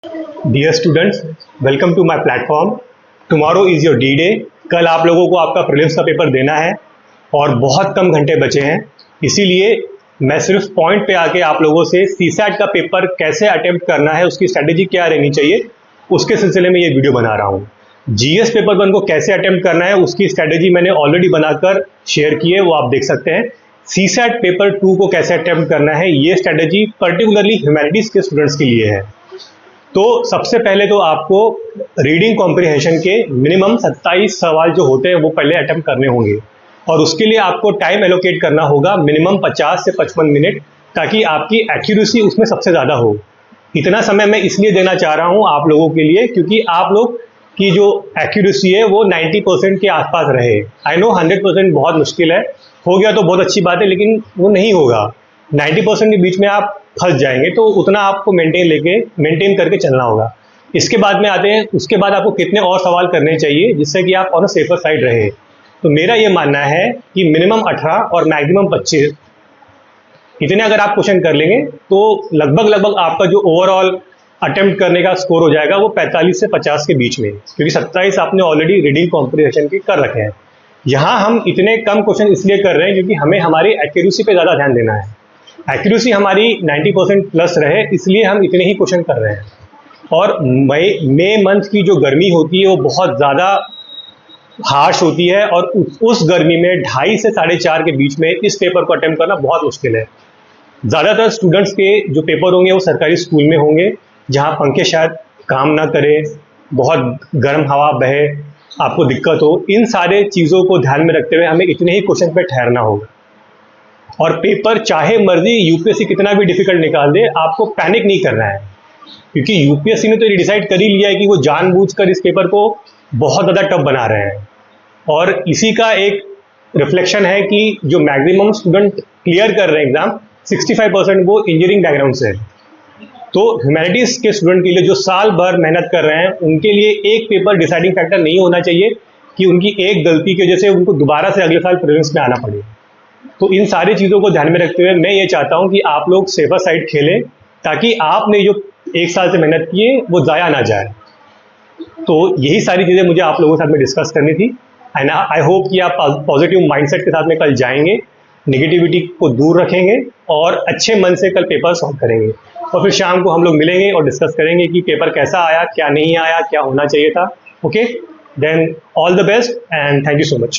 Dear students, welcome to my platform. Tomorrow is your D day. कल आप लोगों को आपका प्रीलिम्स का पेपर देना है और बहुत कम घंटे बचे हैं। इसीलिए मैं सिर्फ पॉइंट पे आके आप लोगों से सीसैट का पेपर कैसे अटेम्प्ट करना है, उसकी स्ट्रेटेजी क्या रहनी चाहिए, उसके सिलसिले में ये वीडियो बना रहा हूँ। जीएस पेपर 1 को कैसे अटेम्प्ट करना है उसकी स्ट्रेटेजी मैंने ऑलरेडी बनाकर शेयर की है, वो आप देख सकते हैं। सीसैट पेपर 2 को कैसे अटेम्प्ट करना है, ये स्ट्रेटेजी पर्टिकुलरली ह्यूमैनिटीज़ के स्टूडेंट्स के लिए है। तो सबसे पहले तो आपको रीडिंग कॉम्प्रिहेंशन के मिनिमम 27 सवाल जो होते हैं वो पहले अटेम्प्ट करने होंगे और उसके लिए आपको टाइम एलोकेट करना होगा मिनिमम 50 से 55 मिनट, ताकि आपकी एक्यूरेसी उसमें सबसे ज़्यादा हो। इतना समय मैं इसलिए देना चाह रहा हूँ आप लोगों के लिए क्योंकि आप लोग की जो एक्यूरेसी है वो 90% के आसपास रहे। आई नो 100% बहुत मुश्किल है, हो गया तो बहुत अच्छी बात है, लेकिन वो नहीं होगा। 90% के बीच में आप फंस जाएंगे, तो उतना आपको मेंटेन करके चलना होगा। इसके बाद में आते हैं, उसके बाद आपको कितने और सवाल करने चाहिए जिससे कि आप ऑन अ सेफर साइड रहे। तो मेरा ये मानना है कि मिनिमम 18 और मैक्सिमम 25 इतने अगर आप क्वेश्चन कर लेंगे तो लगभग आपका जो ओवरऑल अटेम्प्ट करने का स्कोर हो जाएगा वो 45 से 50 के बीच में, क्योंकि 27 आपने ऑलरेडी रीडिंग कॉम्प्रिहेंशन के कर रखे हैं। यहाँ हम इतने कम क्वेश्चन इसलिए कर रहे हैं क्योंकि हमें हमारी एक्यूरेसी पे ज़्यादा ध्यान देना है। एक्यूरेसी हमारी 90% प्लस रहे, इसलिए हम इतने ही क्वेश्चन कर रहे हैं। और मई मंथ की जो गर्मी होती है वो बहुत ज़्यादा हार्श होती है और उस गर्मी में 2.5 से 4.5 के बीच में इस पेपर को अटेम्प्ट करना बहुत मुश्किल है। ज़्यादातर स्टूडेंट्स के जो पेपर होंगे वो सरकारी स्कूल में होंगे, जहाँ पंखे शायद काम ना करें, बहुत गर्म हवा बहे, आपको दिक्कत हो। इन सारे चीज़ों को ध्यान में रखते हुए हमें इतने ही क्वेश्चन पर ठहरना होगा। और पेपर चाहे मर्जी यूपीएससी कितना भी डिफिकल्ट निकाल दे, आपको पैनिक नहीं करना है, क्योंकि यूपीएससी ने तो ये डिसाइड कर ही लिया है कि वो जानबूझकर इस पेपर को बहुत ज़्यादा टफ बना रहे हैं। और इसी का एक रिफ्लेक्शन है कि जो मैक्सिमम स्टूडेंट क्लियर कर रहे हैं एग्जाम, 65% वो इंजीनियरिंग बैकग्राउंड से है। तो ह्यूमैनिटीज़ के स्टूडेंट के लिए जो साल भर मेहनत कर रहे हैं, उनके लिए एक पेपर डिसाइडिंग फैक्टर नहीं होना चाहिए कि उनकी एक गलती की वजह से उनको दोबारा से अगले साल प्रीलिम्स में आना पड़े। तो इन सारी चीज़ों को ध्यान में रखते हुए मैं ये चाहता हूँ कि आप लोग सेफर साइड खेलें, ताकि आपने जो 1 साल से मेहनत की है वो ज़ाया ना जाए। तो यही सारी चीज़ें मुझे आप लोगों के साथ में डिस्कस करनी थी। एंड आई होप कि आप पॉजिटिव माइंडसेट के साथ में कल जाएंगे, नेगेटिविटी को दूर रखेंगे और अच्छे मन से कल पेपर सॉल्व करेंगे। और फिर शाम को हम लोग मिलेंगे और डिस्कस करेंगे कि पेपर कैसा आया, क्या नहीं आया, क्या होना चाहिए था। Okay, then all the best and thank you so much.